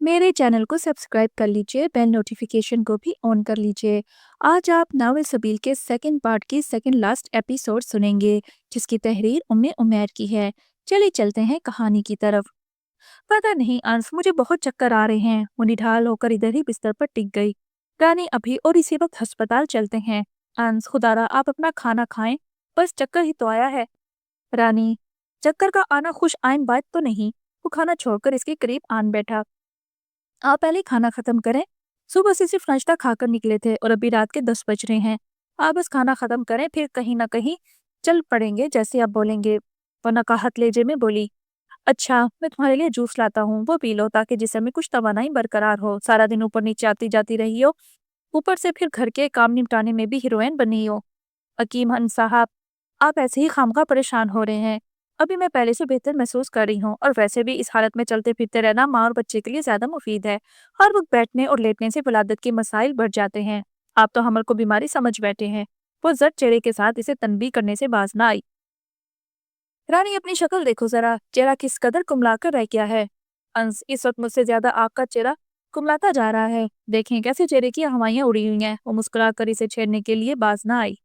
मेरे चैनल को सब्सक्राइब कर लीजिए, बेल नोटिफिकेशन को भी ऑन कर लीजिए। आज आप नावल सबील के सेकंड पार्ट की सेकंड लास्ट एपिसोड सुनेंगे, जिसकी तहरीर उम्मे उमैर की है। चलिए चलते हैं कहानी की तरफ। पता नहीं अंश, मुझे बहुत चक्कर आ रहे हैं। वो निढाल होकर इधर ही बिस्तर पर टिक गई। रानी अभी और इसी वक्त अस्पताल चलते हैं। अंश, खुदारा आप अपना खाना खाएं, बस चक्कर ही तो आया है। रानी, चक्कर का आना खुश आइन बात तो नहीं। वो खाना छोड़कर इसके करीब आन बैठा। आप पहले खाना खत्म करें। सुबह से सिर्फ नाश्ता खाकर निकले थे और अभी रात के 10 बज रहे हैं। आप बस खाना खत्म करें, फिर कहीं ना कहीं चल पड़ेंगे जैसे आप बोलेंगे। वरना कहत लेजे में बोली, अच्छा मैं तुम्हारे लिए जूस लाता हूँ, वो पी लो ताकि जिसम में कुछ तवानाई बरकरार हो। सारा दिन ऊपर नीचे आती जाती रही हो, ऊपर से फिर घर के काम निपटाने में भी हीरोइन बनी हो। हकीम हन साहब, आप ऐसे ही खामखा परेशान हो रहे हैं। अभी मैं पहले से बेहतर महसूस कर रही हूँ, और वैसे भी इस हालत में चलते फिरते रहना माँ और बच्चे के लिए ज्यादा मुफीद है। हर वक्त बैठने और लेटने से विलादत के मसाइल बढ़ जाते हैं। आप तो हमल को बीमारी समझ बैठे हैं। वो जट चेहरे के साथ इसे तनबीह करने से बाज ना आई। रानी, अपनी शक्ल देखो जरा, चेहरा किस कदर कुमलाकर रह गया है। अंश, इस वक्त मुझसे ज्यादा आपका चेहरा कुमलाता जा रहा है। देखें कैसे चेहरे की हवाइयां उड़ी हुई हैं। वो मुस्कुरा कर इसे छेड़ने के लिए बाज ना आई।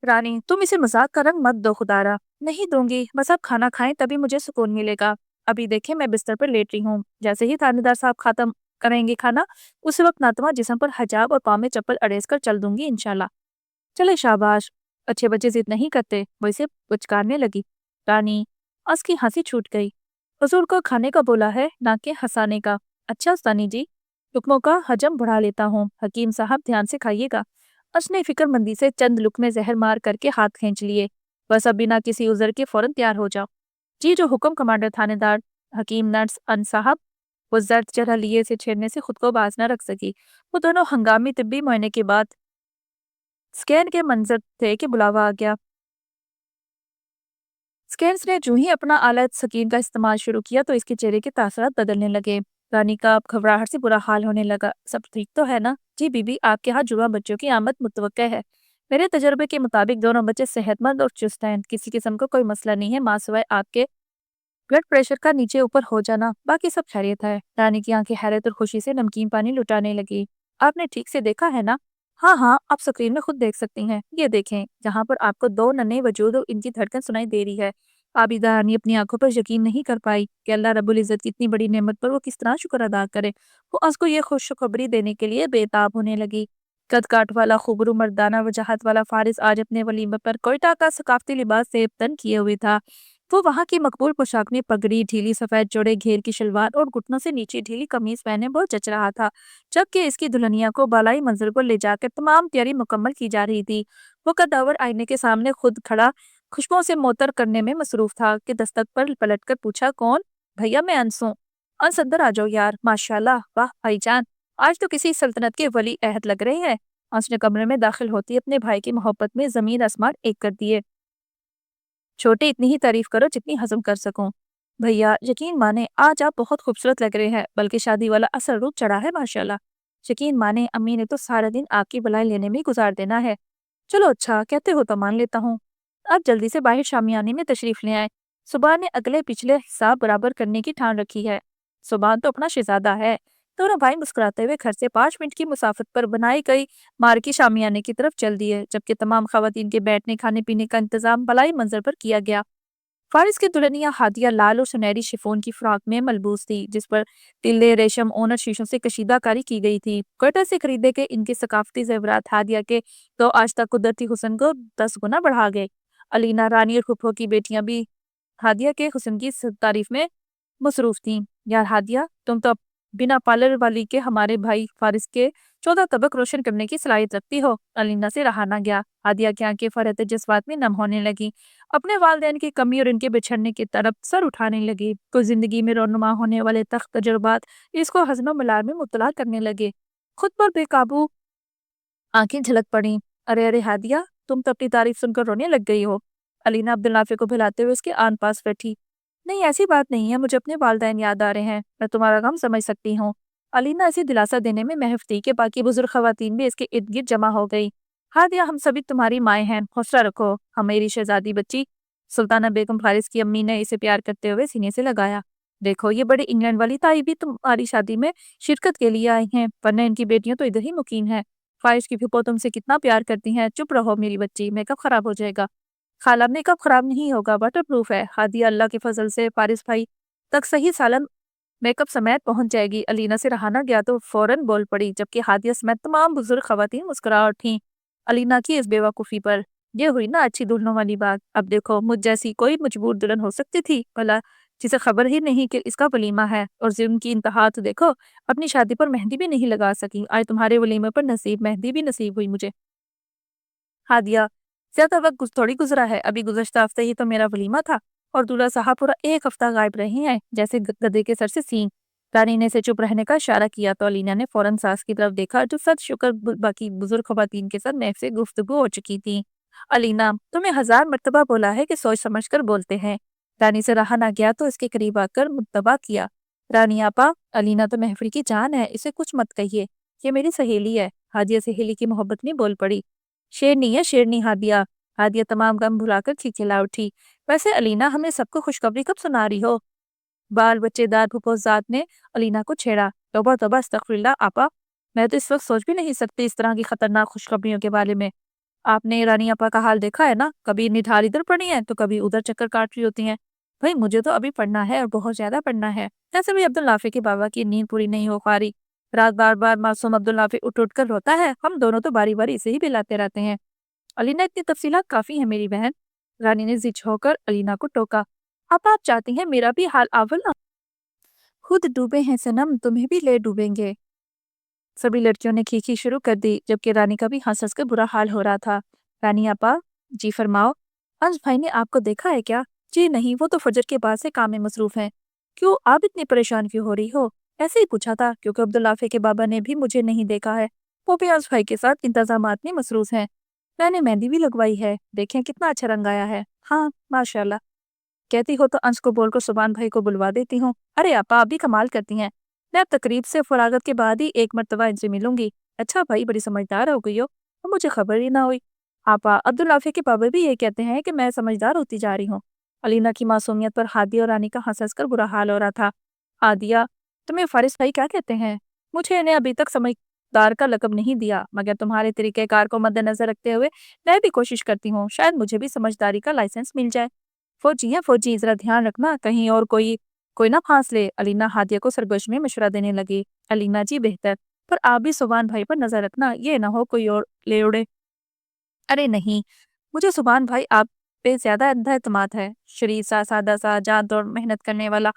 रानी, तुम इसे मजाक का रंग मत दो खुदारा। नहीं दूंगी, बस आप खाना खाएं तभी मुझे सुकून मिलेगा। अभी देखें मैं बिस्तर पर लेट रही हूँ। जैसे ही थानेदार साहब खत्म करेंगे खाना, उस वक्त नातवा जिस्म पर हजाब और पाँव में चप्पल अड़ेस कर चल दूंगी इंशाल्लाह। चले शाबाश। अच्छे बच्चे जिद नहीं करते। वो इसे पुचकारने लगी। रानी, उसकी हंसी छूट गई। हुजूर को खाने का बोला है, ना कि हंसाने का। अच्छा उस्तानी जी, हुक्मों का हजम बढ़ा लेता हूँ। हकीम साहब ध्यान से खाइएगा। उसने फिक्रमंदी से चंद लुकमे जहर मार करके हाथ खींच लिए। बस अब बिना किसी उजर के फौरन तैयार हो जाओ। जी जो हुक्म कमांडर थानेदार। हकीम नर्स अन साहब। वो जर्द चेहरा लिए से छेड़ने से खुद को बाज न रख सकी। वो दोनों हंगामी तिब्बी मुआयने के बाद स्कैन के मंजर थे कि बुलावा आ गया। स्कैन्स ने जो ही अपना आलत सकीन का इस्तेमाल शुरू किया तो इसके चेहरे के तासरात बदलने लगे। रानी का अब घबराहट से बुरा हाल होने लगा। सब ठीक तो है ना? जी बीबी, आपके यहाँ जुड़वा बच्चों की आमद मुतवक्के है। मेरे तजर्बे के मुताबिक दोनों बच्चे सेहतमंद और चुस्त हैं। किसी किस्म का कोई मसला नहीं है, माँ सिवाय आपके ब्लड प्रेशर का नीचे ऊपर हो जाना। बाकी सब खैरियत है। रानी की आंखें हैरत और खुशी से नमकीन पानी लुटाने लगी। आपने ठीक से देखा है ना? हाँ हाँ, आप स्क्रीन में खुद देख सकती हैं। ये देखें, जहाँ पर आपको दो नन्हे वजूद और इनकी धड़कन सुनाई दे रही है। आबिदा रानी अपनी आंखों पर यकीन नहीं कर पाई कि अल्लाह रब्बुल इज्जत की इतनी बड़ी नेमत पर वो किस तरह शुक्र अदा करे। वो उसको ये खुशखबरी देने के लिए बेताब होने लगी। कद काठ वाला खुबरू मर्दाना वजाहत वाला फारिस आज अपने वलीमे पर कोयटा का सकाफती लिबास से तन किए हुए था। वो वहाँ की मकबूल पोशाक में पगड़ी, ढीली सफेद जोड़े घेर की शलवार और घुटनों से नीचे ढीली कमीज पहने बहुत जच रहा था। जबकि इसकी दुल्हनिया को बालाई मंजिल पर ले जाकर तमाम तैयारी मुकम्मल की जा रही थी। वो कद्दावर आईने के सामने खुद खड़ा खुशबुओं से मोतर करने में मसरूफ था कि दस्तक पर पलटकर पूछा, कौन? भैया मैं अंस हूँ। अंस, अंदर आ जाओ यार। माशाल्लाह, वाह भाईजान, आज तो किसी सल्तनत के वली अहद लग रहे हैं। अंस ने कमरे में दाखिल होती अपने भाई की मोहब्बत में जमीन आसमान एक कर दिए। छोटे, इतनी ही तारीफ करो जितनी हजम कर सकूं। भैया यकीन माने, आज आप बहुत खूबसूरत लग रहे हैं, बल्कि शादी वाला असर रूप चढ़ा है माशाल्लाह। यकीन माने, अम्मी ने तो सारा दिन आपकी बलाई लेने में गुजार देना है। चलो अच्छा कहते हो तो मान लेता हूँ। अब जल्दी से बाहर शामियाने में तशरीफ ले आए। सुबह ने अगले पिछले हिसाब बराबर करने की ठान रखी है। सुबह तो अपना शहजादा है। दोनों भाई मुस्कुराते हुए घर से 5 मिनट की मुसाफत पर बनाई गई मार्की शामियाने की तरफ चल दिए, जबकि तमाम खवातीन के बैठने खाने पीने का इंतजाम बलाई मंजर पर किया गया। फारिस की दुल्हनिया हादिया लाल और सुनहरी शिफोन की फ्रॉक में मलबूस थी, जिस पर तिल्ले रेशम ओनर शीशों से कशीदाकारी की गई थी। क्वेटा से खरीदे के इनके सकाफती जेवरात हादिया के तो आज तक कुदरती हुस्न को 10 गुना बढ़ा गए। अलीना, रानी और फुफो की बेटियां भी हादिया के हुस्न की तारीफ में मसरूफ थी। यार हादिया, तुम तो बिना पार्लर वाली के हमारे भाई फारिस के 14 तबक रोशन करने की सलाहियत रखती हो। अलीना से रहा ना गया। हादिया की आंखें फरहत जज्बात में नम होने लगी। अपने वालिदैन की कमी और इनके बिछड़ने की तरफ सर उठाने लगी। तो जिंदगी में रोनुमा होने वाले तख्त तजुर्बात इसको हज़्नो मलाल में मुब्तला करने लगे। खुद पर बेकाबू आंखें झलक पड़ी। अरे अरे हादिया, तुम तो अपनी तारीफ सुनकर रोने लग गई हो। अलीना अब्दुल नाफे को भिलाते हुए उसके आन पास बैठी। नहीं, ऐसी बात नहीं है, मुझे अपने वालिदैन याद आ रहे हैं। मैं तुम्हारा गम समझ सकती हूँ। अलीना ऐसी दिलासा देने में महफ थी कि बाकी बुजुर्ग खवातीन भी इसके इर्द गिर्द जमा हो गई। हादिया, हम सभी तुम्हारी माएँ हैं, हौसला रखो। हम मेरी शहजादी बच्ची। सुल्ताना बेगम फारिस की अम्मी ने इसे प्यार करते हुए सीने से लगाया। دیکھو یہ بڑی انگلینڈ والی تائی بھی تمہاری شادی میں شرکت کے لیے آئی ہیں، ورنہ ان کی بیٹیاں تو ادھر ہی مقیم ہیں۔ فائش کی پھپھو تم سے کتنا پیار کرتی ہیں، چپ رہو میری بچی، میک اپ خراب ہو جائے گا۔ خالہ میک اپ خراب نہیں ہوگا، واٹر پروف ہے۔ ہادیہ اللہ کے فضل سے فارس بھائی تک صحیح سالم میک اپ سمیت پہنچ جائے گی۔ علینا سے رہا نہ گیا تو فوراً بول پڑی، جبکہ ہادیہ سمیت تمام بزرگ خواتین مسکرا اٹھیں علینا کی اس بیوقوفی پر۔ یہ ہوئی نا اچھی دلہنوں والی بات۔ اب دیکھو مجھ جیسی کوئی مجبور دلہن ہو سکتی تھی بھلا، جسے خبر ہی نہیں کہ اس کا ولیمہ ہے، اور ظلم کی انتہا تو دیکھو، اپنی شادی پر مہندی بھی نہیں لگا سکی، آج تمہارے ولیمے پر نصیب مہندی بھی نصیب ہوئی مجھے۔ ہادیہ زیادہ وقت تھوڑی گزرا ہے، ابھی گزشتہ ہفتے ہی تو میرا ولیمہ تھا، اور دولہا صاحب پورا ایک ہفتہ غائب رہے ہیں جیسے گدھے کے سر سے سینگ۔ رانی نے سے چپ رہنے کا اشارہ کیا تو علینا نے فوراً ساس کی طرف دیکھا جو سچ شکر باقی بزرگ خواتین کے ساتھ محض سے گفتگو ہو چکی تھی۔ علینا تمہیں 1000 مرتبہ بولا ہے کہ سوچ سمجھ کر بولتے ہیں۔ رانی سے رہا نہ گیا تو اس کے قریب آ کر متبع کیا۔ رانی آپا، علینا تو محفل کی جان ہے، اسے کچھ مت کہیے، یہ میری سہیلی ہے۔ ہادیہ سہیلی کی محبت میں بول پڑی۔ شیرنی ہے شیرنی ہادیہ۔ ہادیہ تمام غم بھلا کر کھلکھلا اٹھی۔ ویسے علینا ہمیں سب کو خوشخبری کب سنا رہی ہو؟ بال بچے دار پھپھو ذات نے علینا کو چھیڑا۔ توبہ توبہ استغفر اللہ آپا، میں تو اس وقت سوچ بھی نہیں سکتی اس طرح کی خطرناک خوشخبریوں کے بارے میں۔ آپ نے رانی آپا کا حال دیکھا ہے نا، کبھی نڈھال ادھر پڑی ہیں تو کبھی ادھر چکر کاٹ رہی ہوتی ہیں۔ بھائی مجھے تو ابھی پڑھنا ہے اور بہت زیادہ پڑھنا ہے۔ ایسے بھی عبداللافی کے بابا کی نیند پوری نہیں ہو پا رہی، رات بار بار معصوم عبداللافی اٹھ کر روتا ہے، ہم دونوں تو باری باری اسے ہی بلاتے رہتے ہیں۔ علینا اتنی تفصیلات کافی ہیں میری بہن۔ رانی نے ضد ہو کر علینا کو ٹوکا۔ اب آپ چاہتی ہیں میرا بھی حال اول نہ؟ خود ڈوبے ہیں صنم، تمہیں بھی لے ڈوبیں گے۔ سبھی لڑکیوں نے کھیکی شروع کر دی، جبکہ رانی کا بھی ہنس ہنس کر برا حال ہو رہا تھا۔ رانی آپا جی فرماؤ، انس بھائی نے آپ کو دیکھا ہے کیا؟ جی نہیں، وہ تو فجر کے بعد سے کام میں مصروف ہیں۔ کیوں آپ اتنی پریشان کیوں ہو رہی ہو؟ ایسے ہی پوچھا تھا کیونکہ عبداللافے کے بابا نے بھی مجھے نہیں دیکھا ہے، وہ بھی انس بھائی کے ساتھ انتظامات میں مصروف ہیں۔ میں نے مہندی بھی لگوائی ہے، دیکھیں کتنا اچھا رنگ آیا ہے۔ ہاں ماشاءاللہ، کہتی ہو تو انس کو بول کر سبحان بھائی کو بلوا دیتی ہوں۔ ارے آپا آپ بھی کمال کرتی ہیں، میں اب تقریب سے فراغت کے بعد ہی ایک مرتبہ ان سے ملوں گی۔ اچھا بھائی بڑی سمجھدار ہو گئی ہو، اور مجھے خبر ہی نہ ہوئی۔ آپا عبداللافے کے بابا بھی یہ کہتے ہیں کہ میں سمجھدار ہوتی جا رہی ہوں۔ علینا کی معصومیت پر ہادیہ اور رانی کا ہنس ہنس کر برا حال ہو رہا تھا۔ ہادیہ تمہیں فارس بھائی کیا کہتے ہیں؟ مجھے انہیں ابھی تک سمجھدار کا لقب نہیں دیا، مگر تمہارے طریقہ کار کو مد نظر رکھتے ہوئے میں بھی کوشش کرتی ہوں، شاید مجھے بھی سمجھداری کا لائسنس مل جائے۔ فوجی ہیں فوجی، ذرا دھیان رکھنا کہیں اور کوئی نہ پھانس لے۔ علینا ہادیہ کو سرگوش میں مشورہ دینے لگی۔ علینا جی بہتر، پر آپ بھی سبحان بھائی پر نظر رکھنا، یہ نہ ہو کوئی اور لے اڑے۔ ارے نہیں، مجھے سبحان بھائی آپ پہ زیادہ اندھا اعتماد ہے، شریف سا، سادہ سا، جان توڑ محنت کرنے والا،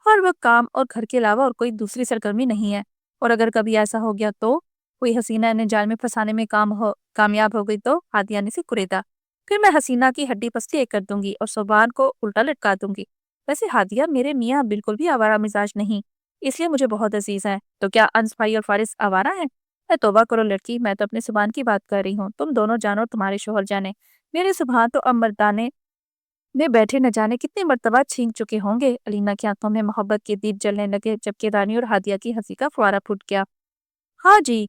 اور وہ کام اور گھر کے علاوہ اور کوئی دوسری سرگرمی نہیں ہے۔ اور اگر کبھی ایسا ہو گیا تو کوئی حسینہ انہیں جال میں پھنسانے میں کامیاب ہو گئی تو؟ ہادیہ نے سے کریدا۔ پھر میں حسینہ کی ہڈی پسلی ایک کر دوں گی اور سبحان کو الٹا لٹکا دوں گی۔ ویسے ہادیہ میرے میاں بالکل بھی آوارہ مزاج نہیں، اس لیے مجھے بہت عزیز ہے۔ تو کیا انس بھائی اور فارس آوارہ ہیں؟ میں توبہ کرو لڑکی، میں تو اپنے سبحان کی بات کر رہی ہوں، تم دونوں جانو تمہارے شوہر جانے، میرے سبحان تو اب مردانے میں بیٹھے نہ جانے کتنی مرتبہ چھینک چکے ہوں گے۔ علینا کی آنکھوں میں محبت کے دیپ جلنے لگے، جبکہ رانی اور ہادیہ کی ہنسی کا فوارہ پھوٹ گیا۔ ہاں جی،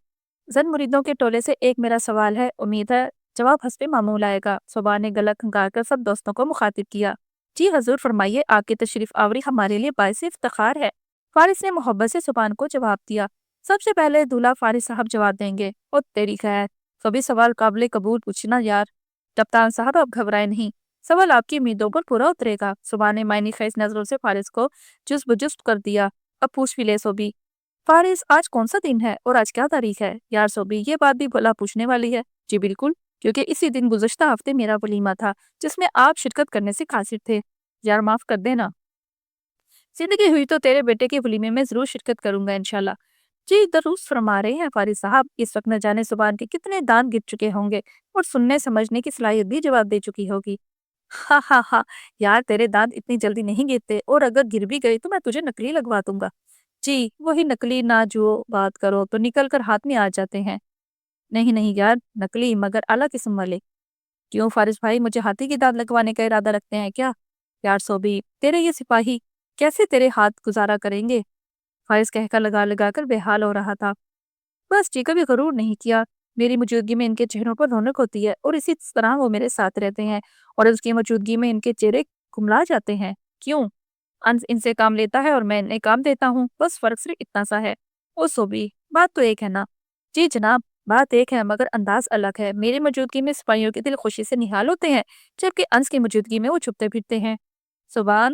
زن مریدوں کے ٹولے سے ایک میرا سوال ہے، امید ہے جواب حسب معمول آئے گا۔ صبح نے گلا کھنکار کر سب دوستوں کو مخاطب کیا۔ جی حضور فرمائیے، آپ کی تشریف آوری ہمارے لیے باعث افتخار ہے۔ فارس نے محبت سے سبحان کو جواب دیا۔ سب سے پہلے دولہا فارس صاحب جواب دیں گے۔ او تیری خیر، سبھی سوال قابل قبول پوچھنا یار۔ کپتان صاحب اب گھبرائے نہیں، سوال آپ کی امیدوں پر پورا اترے گا۔ صبح نے معنی خیز نظروں سے فارس کو جست بجست کر دیا۔ اب پوچھ بھی لے سوبی۔ فارس آج کون سا دن ہے اور آج کیا تاریخ ہے؟ یار سوبی یہ بات بھی بھلا پوچھنے والی ہے۔ جی بالکل، کیونکہ اسی دن گزشتہ ہفتے میرا ولیمہ تھا جس میں آپ شرکت کرنے سے قاصر تھے۔ یار معاف کر دینا، زندگی ہوئی تو تیرے بیٹے کے ولیمے میں ضرور شرکت کروں گا انشاءاللہ۔ جی درست فرما رہے ہیں فارس صاحب، اس وقت نہ جانے زبان کے کتنے دان گر چکے ہوں گے اور سننے سمجھنے کی صلاحیت بھی جواب دے چکی ہوگی۔ ہاں ہاں ہاں، یار تیرے دانت اتنی جلدی نہیں گرتے، اور اگر گر بھی گئی تو میں تجھے نکلی لگوا دوں گا۔ جی وہی نکلی نہ جو بات کرو تو نکل کر ہاتھ میں آ جاتے ہیں۔ نہیں نہیں یار، نکلی مگر اعلیٰ قسم والے۔ کیوں فارس بھائی مجھے ہاتھی کی دانت لگوانے کا ارادہ رکھتے ہیں کیا؟ یار سوبی تیرے یہ سپاہی کیسے تیرے ہاتھ گزارا کریں گے؟ فارس کہکا لگا لگا کر بے حال ہو رہا تھا۔ بس جی کبھی غرور نہیں کیا، میری موجودگی میں ان کے چہروں پر رونق ہوتی ہے اور اسی طرح وہ میرے ساتھ رہتے ہیں اور اس کی موجودگی میں ان کے چہرے کملا جاتے ہیں۔ کیوں؟ अंश इनसे काम लेता है और मैं इन्हें काम देता हूँ, बस फर्क सिर्फ इतना सा है। ओ सोबी, बात तो एक है ना? जी जनाब, बात एक है मगर अंदाज अलग है। मेरी मौजूदगी में सिपाहियों के दिल खुशी से निहाल होते हैं, जबकि अंश की मौजूदगी में वो छुपते फिरते हैं। सुबह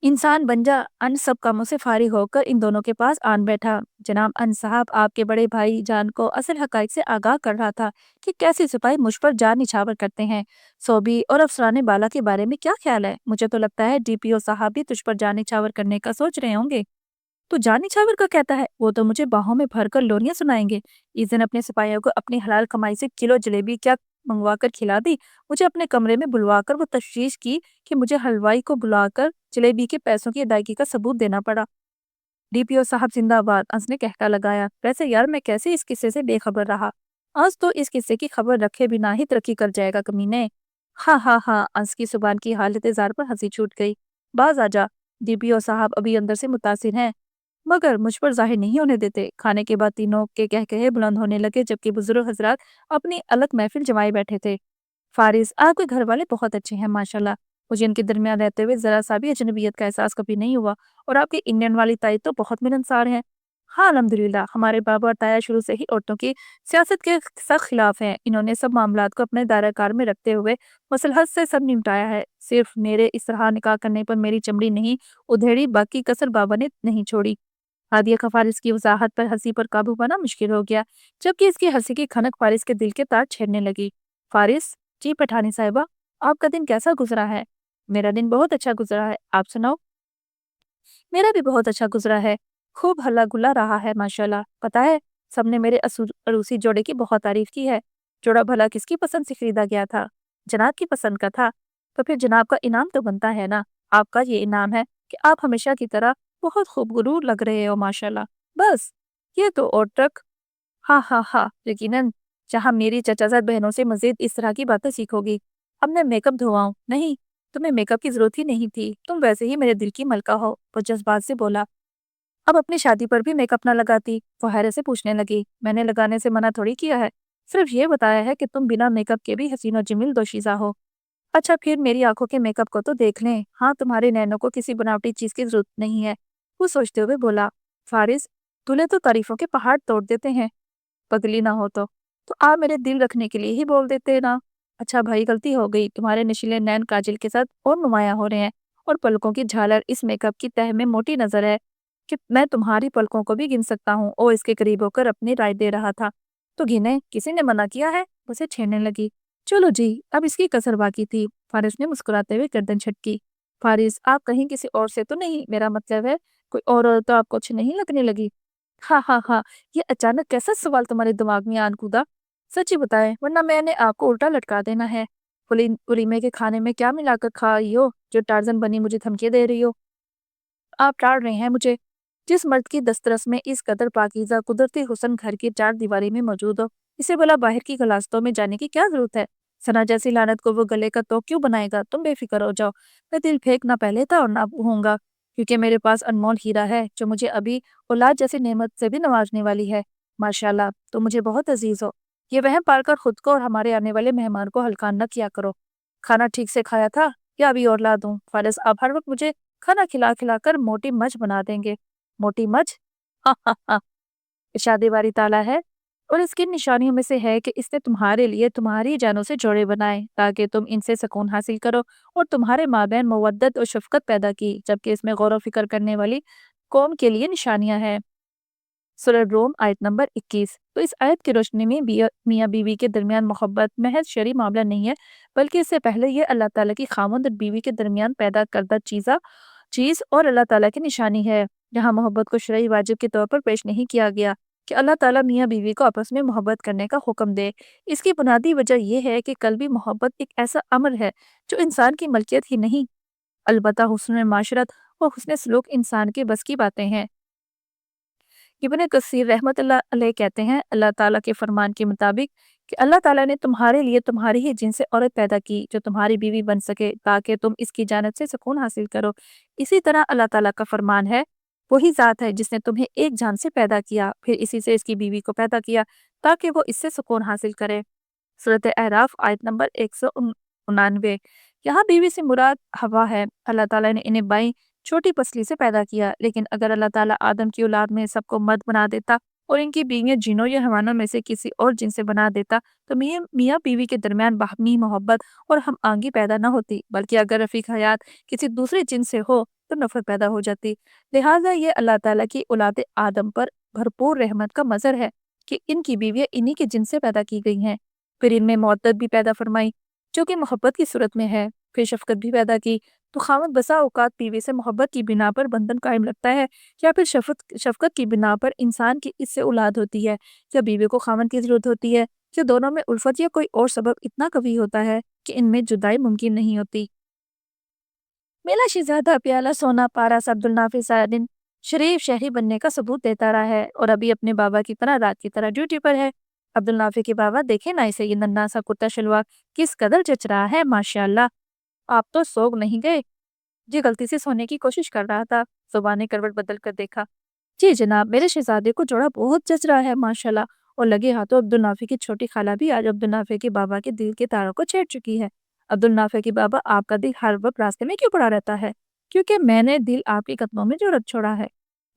इंसान बन जा। अंश सब कामों से फारिग होकर इन दोनों के पास आन बैठा। जनाब अंश साहब, आपके बड़े भाई जान को असल हकाइक से आगाह कर रहा था कि कैसे सिपाही मुझ पर जान निछावर करते हैं। सोबी और अफसराने बाला के बारे में क्या ख्याल है? मुझे तो लगता है डीपीओ साहब भी तुझ पर जान निछावर करने का सोच रहे होंगे। तो जान निछावर का कहता है, वो तो मुझे बाहों में भरकर लोरियां सुनाएंगे। इस दिन अपने सिपाहियों को अपनी हलाल कमाई से किलो जलेबी क्या मंगवा कर खिला दी। मुझे अपने कमरे में बुलवाकर वो तशवीश की कि मुझे हलवाई को बुलाकर जलेबी के पैसों की अदायगी का सबूत देना पड़ा। डीपीओ साहब जिंदाबाद, अंस ने कहका लगाया। वैसे यार मैं कैसे इस किस्से से बेखबर रहा। आज तो इस किस्से की खबर रखे बिना ही तरक्की कर जाएगा कमीने। हाँ हाँ हाँ, अंस की जुबान की हालत जार पर हंसी छूट गई। बाज आजा। डीपीओ साहब अभी अंदर से मुतासिर हैं, मगर मुझ पर ज़ाहिर नहीं होने देते। खाने के बाद तीनों के कहकहे बुलंद होने लगे, जबकि बुजुर्ग हजरात अपनी अलग महफिल जमाए बैठे थे। फारिस, आपके घर वाले बहुत अच्छे हैं माशाल्लाह। मुझे इनके दरमियान रहते हुए जरा सा भी अजनबियत का एहसास कभी नहीं हुआ। और आपके इंडियन वाली ताई तो बहुत मिलनसार हैं। हाँ अल्हम्दुलिल्लाह, हमारे बाबा और ताया शुरू से ही औरतों की सियासत के सख्त खिलाफ हैं। इन्होंने सब मामलात को अपने दायरा कार में रखते हुए मसलहत से सब निपटाया है। सिर्फ मेरे इस तरह निकाह करने पर मेरी चमड़ी नहीं उधेड़ी, बाकी कसर बाबा ने नहीं छोड़ी। हादिया का फारिस की वजाहत पर हंसी पर काबू पाना मुश्किल हो गया, जबकि इसकी हंसी की खनक फारिस के दिल के तार छेड़ने लगी। फारिस, जी पठानी साहिबा, आपका दिन कैसा गुजरा है? मेरा दिन बहुत अच्छा गुजरा है, आप सुनाओ। मेरा भी बहुत अच्छा गुजरा है। खूब हल्ला गुल्ला रहा है माशाल्लाह। पता है, सबने मेरे अरूसी जोड़े की बहुत तारीफ की है। जोड़ा भला किसकी पसंद से खरीदा गया था? जनाब की पसंद का था। तो फिर जनाब का इनाम तो बनता है ना। आपका ये इनाम है कि आप हमेशा की तरह बहुत खूबसूरत लग रहे हो माशाल्लाह। बस, ये तो और ट्रक। हाँ हाँ हाँ, यकीनन। जहाँ मेरी चचाजाद बहनों से मजीद इस तरह की बातें सीखोगी। अब मैं मेकअप धोआऊं? नहीं, तुम्हें मेकअप की जरूरत ही नहीं थी, तुम वैसे ही मेरे दिल की मलका हो, वो जज्बात से बोला। अब अपनी शादी पर भी मेकअप ना लगाती? वो हैरत से पूछने लगी। मैंने लगाने से मना थोड़ी किया है, सिर्फ ये बताया है कि तुम बिना मेकअप के भी हसीन और जमील दोशीजा हो। अच्छा फिर मेरी आंखों के मेकअप को तो देख लें। हाँ, तुम्हारे नैनों को किसी बनावटी चीज की जरूरत नहीं है। वो सोचते हुए बोला। फारिस, दूल्हे तो तारीफों के पहाड़ तोड़ देते हैं, पगली ना हो तो आप मेरे दिल रखने के लिए ही बोल देते ना। अच्छा भाई, गलती हो गई। तुम्हारे नशीले नैन काजल के साथ और नुमाया हो रहे हैं, और पलकों की झालर इस मेकअप की तह में मोटी नजर है कि मैं तुम्हारी पलकों को भी गिन सकता हूँ। ओ इसके करीब होकर अपनी राय दे रहा था। तो गिने, किसी ने मना किया है? उसे छेड़ने लगी। चलो जी, अब इसकी कसर बाकी थी। फारिस ने मुस्कुराते हुए गर्दन झटकी। फारिस, आप कहीं किसी और से तो नहीं? मेरा मतलब है कोई और औरत तो आपको अच्छी नहीं लगने लगी? हाँ हाँ हाँ, ये अचानक कैसा सवाल तुम्हारे दिमाग में आन कूदा? सच ही बताएं, वरना मैंने आपको उल्टा लटका देना है। वलीमे के खाने में क्या मिलाकर खा रही हो जो टार्जन बनी मुझे धमकी दे रही हो? आप टाल रहे हैं मुझे। जिस मर्द की दस्तरस में इस कदर पाकीज़ा कुदरती हुस्न घर की चार दीवारी में मौजूद हो, इसे भला बाहर की गलास्तों में जाने की क्या जरूरत है? सना जैसी लानत को वो गले का तो क्यों बनाएगा? तुम बेफिक्र हो जाओ। मैं दिल फेंक ना पहले था और ना अब होऊंगा, क्योंकि मेरे पास अनमोल हीरा है जो मुझे अभी औलाद जैसी नेमत से भी नवाजने वाली है। माशाल्लाह, तुम मुझे बहुत अजीज हो। ये वहम पालकर खुद को और हमारे आने वाले मेहमान को हल्का न किया करो। खाना ठीक से खाया था या अभी और ला दूं? फारिस, आप हर वक्त मुझे खाना खिला खिला कर मोटी मच बना देंगे। मोटी मच? हा हा हा, शादी वाली ताला है, और इसकी निशानियों में से है कि इसने तुम्हारे लिए तुम्हारी जानों से जोड़े बनाए ताकि तुम इनसे सुकून हासिल करो, और तुम्हारे माबैन मवद्दत और शफकत पैदा की, जबकि इसमें गौर व फिक्र करने वाली कौम के लिए निशानियां हैं। सूरह रोम आयत नंबर 21। तो इस आयत की रोशनी में मियाँ बीवी के दरमियान मोहब्बत महज शरी मामला नहीं है, बल्कि इससे पहले ये अल्लाह ताला की खामद और बीवी के दरमियान पैदा करदा चीज़ और अल्लाह ताला की निशानी है। जहाँ मोहब्बत को शरई वाजिब के तौर पर पेश नहीं किया गया कि अल्लाह ताला मियाँ बीवी को आपस में मोहब्बत करने का हुक्म दे। इसकी बुनियादी वजह यह है कि कल्बी मोहब्बत एक ऐसा अमर है जो इंसान की मलकियत ही नहीं, अलबत्ता हुस्न माशरत और हुस्न सलूक इंसान के बस की बातें हैं। इब्ने कसीर रहमतुल्लाह अलैह कहते हैं, अल्लाह ताला के फरमान के मुताबिक, कि अल्लाह ताला ने तुम्हारे लिए तुम्हारी ही जिन से औरत पैदा की जो तुम्हारी बीवी बन सके, ताकि तुम इसकी जानत से सुकून हासिल करो। इसी तरह अल्लाह ताला का फरमान है, वही ज़ात है जिसने तुम्हें एक जान से पैदा किया, फिर इसी से इसकी बीवी को पैदा किया ताकि वो इससे सुकून हासिल करे। सूरत अहराफ आयत नंबर 199। یہاں بیوی سے مراد ہوا ہے۔ اللہ تعالیٰ نے انہیں بائیں چھوٹی پسلی سے پیدا کیا، لیکن اگر اللہ تعالیٰ آدم کی اولاد میں سب کو مرد بنا دیتا اور ان کی بیویاں جنوں یا حیوانوں میں سے کسی اور جن سے بنا دیتا تو میاں بیوی کے درمیان باہمی محبت اور ہم آہنگی پیدا نہ ہوتی، بلکہ اگر رفیق حیات کسی دوسرے جن سے ہو تو نفرت پیدا ہو جاتی۔ لہٰذا یہ اللہ تعالیٰ کی اولاد آدم پر بھرپور رحمت کا مظہر ہے کہ ان کی بیویاں انہی کے جن سے پیدا کی گئی ہیں۔ پھر ان میں معدت بھی پیدا فرمائی جو کہ محبت کی صورت میں ہے، پھر شفقت بھی پیدا کی تو خاوند بسا اوقات بیوی سے محبت کی بنا پر بندھن قائم رکھتا ہے، یا پھر شفقت کی بنا پر انسان کی اس سے اولاد ہوتی ہے، یا بیوی کو خاوند کی ضرورت ہوتی ہے، یا دونوں میں الفت یا کوئی اور سبب اتنا قوی ہوتا ہے کہ ان میں جدائی ممکن نہیں ہوتی۔ میرا شہزادہ پیالہ سونا پارا سے عبدالنافع سارا شریف شہری بننے کا ثبوت دیتا رہا ہے اور ابھی اپنے بابا کی طرح رات کی طرح ڈیوٹی پر ہے۔ عبدالنافع کے بابا دیکھیں نا اسے، یہ ننھا سا کرتا شلوار کس قدر جچ رہا ہے، ماشاءاللہ۔ آپ تو سوگ نہیں گئے؟ جی غلطی سے سونے کی کوشش کر رہا تھا، صبح نے کروٹ بدل کر دیکھا۔ جی جناب، میرے شہزادے کو جوڑا بہت جچ رہا ہے ماشاءاللہ۔ اور لگے ہاتھوں عبدالنافع کی چھوٹی خالہ بھی آج عبدالنافع کے بابا کے دل کے تاروں کو چھیڑ چکی ہے۔ عبدالنافع کے بابا، آپ کا دل ہر وقت راستے میں کیوں پڑا رہتا ہے؟ کیونکہ میں نے دل آپ کے قدموں میں جو رکھ چھوڑا ہے۔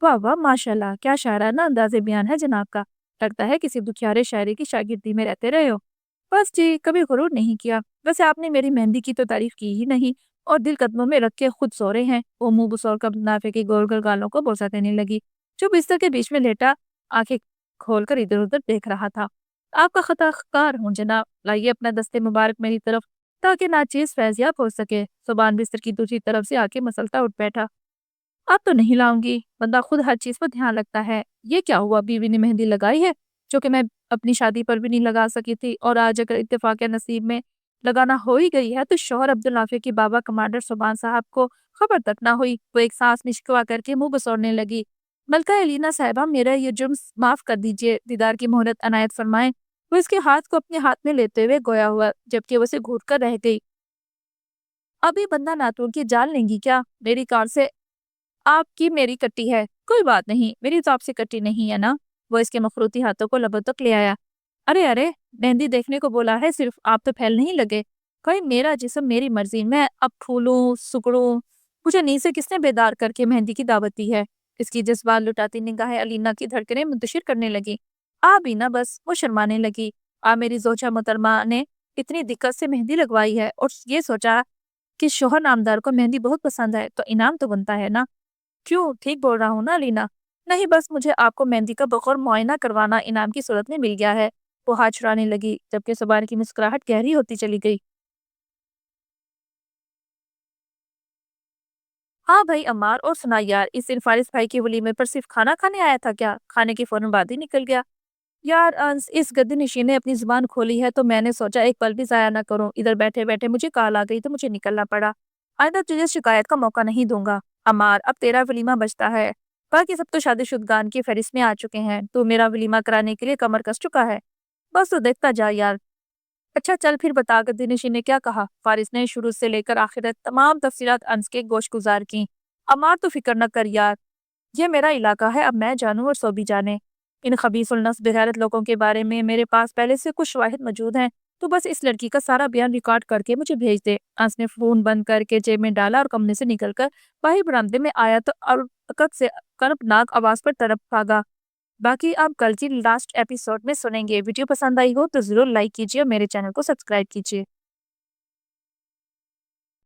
واہ واہ ماشاءاللہ، کیا شاعرانہ انداز بیان ہے جناب کا، لگتا ہے کسی دکھیارے شاعری کی شاگردی میں رہتے رہے ہو۔ بس جی، کبھی غرور نہیں کیا۔ ویسے آپ نے میری مہندی کی تو تعریف کی ہی نہیں اور دل قدموں میں رکھ کے خود سو رہے ہیں۔ وہ منہ بسور کر عبدالنافع کی گول گول گالوں کو بوسہ دینے لگی جو بستر کے بیچ میں لیٹا آنکھیں کھول کر ادھر ادھر دیکھ رہا تھا۔ آپ کا خطا خار ہوں جناب، لائیے اپنا دستے مبارک میری طرف تاکہ ناچیز فیضیاب ہو سکے۔ زبان بستر کی دوسری طرف سے آ کے مسلتا اٹھ بیٹھا۔ اب تو نہیں لاؤں گی، بندہ خود ہر چیز پر دھیان رکھتا ہے۔ یہ کیا ہوا، بیوی نے مہندی لگائی ہے جو کہ میں اپنی شادی پر بھی نہیں لگا سکی تھی، اور آج اگر اتفاق نصیب میں لگانا ہو ہی گئی ہے تو شوہر عبدالنافع کی بابا کمانڈر سبحان صاحب کو خبر تک نہ ہوئی۔ وہ ایک سانس میں شکوا کر کے منہ بسورنے لگی۔ ملکہ الینا صاحبہ، میرا یہ جرم معاف کر دیجئے، دیدار کی مہلت عنایت فرمائیں۔ وہ اس کے ہاتھ کو اپنے ہاتھ میں لیتے ہوئے گویا ہوا جبکہ وہ اسے گھوٹ کر رہ گئی۔ ابھی بندہ ناتور کی جان لیں گی کیا؟ میری کار سے آپ کی میری کٹی ہے، کوئی بات نہیں، میری تو آپ سے کٹی نہیں ہے نا۔ وہ اس کے مخروطی ہاتھوں کو لبوں تک لے آیا۔ ارے ارے، مہندی دیکھنے کو بولا ہے، صرف آپ تو پھیل نہیں لگے۔ کوئی میرا جسم میری مرضی، میں اب پھولوں سکڑوں، مجھے نیند سے کس نے بیدار کر کے مہندی کی دعوت دی ہے؟ اس کی جذبات لٹاتی نگاہیں الینا کی دھڑکنیں منتشر کرنے لگی۔ بھی نہ بس، وہ شرمانے لگی۔ میری زوجہ محترمہ نے اتنی دقت سے مہندی لگوائی ہے اور یہ سوچا کہ شوہر نامدار کو مہندی بہت پسند ہے تو انعام تو بنتا ہے نا۔ کیوں، ٹھیک بول رہا ہوں نا الینا؟ نہیں، بس مجھے آپ کو مہندی کا بغور معائنہ کروانا انعام کی صورت میں مل گیا ہے۔ وہ ہاتھ چھڑانے لگی جبکہ زبان کی مسکراہٹ گہری ہوتی چلی گئی۔ ہاں بھائی عمار، اور سنا یار، اس دن فارس بھائی کے ولیمے پر صرف کھانا کھانے آیا تھا کیا؟ کھانے کی فوراً بعد ہی نکل گیا۔ یار اس گدی نشین نے اپنی زبان کھولی ہے تو میں نے سوچا ایک پل بھی ضائع نہ کروں، ادھر بیٹھے بیٹھے مجھے کال آ گئی تو مجھے نکلنا پڑا۔ آئندہ تجھے شکایت کا موقع نہیں دوں گا۔ عمار، اب تیرا ولیمہ بچتا ہے، باقی سب تو شادی شدگان کی فہرست میں آ چکے ہیں، تو میرا ولیمہ کرانے کے لیے کمر کس چکا ہے۔ بس تو دیکھتا جا یار۔ اچھا چل پھر بتا، گدی نشین نے کیا کہا؟ فارس نے شروع سے لے کر آخر تک تمام تفصیلات انس کے گوش گزار کی۔ عمار تو فکر نہ کر یار، یہ میرا علاقہ ہے، اب میں جانوں اور سو بھی جانے۔ ان خبیث النفس بغیرت لوگوں کے بارے میں میرے پاس پہلے سے کچھ شواہد موجود ہیں، تو بس اس لڑکی کا سارا بیان ریکارڈ کر کے مجھے بھیج دے۔ انس نے فون بند کر کے جیب میں ڈالا اور کمرے سے نکل کر باہر برآمدے میں آیا تو عقب سے کرپناک آواز پر طرف بھاگا۔ باقی آپ کل کی لاسٹ ایپیسوڈ میں سنیں گے۔ ویڈیو پسند آئی ہو تو ضرور لائک کیجیے اور میرے چینل کو سبسکرائب کیجیے۔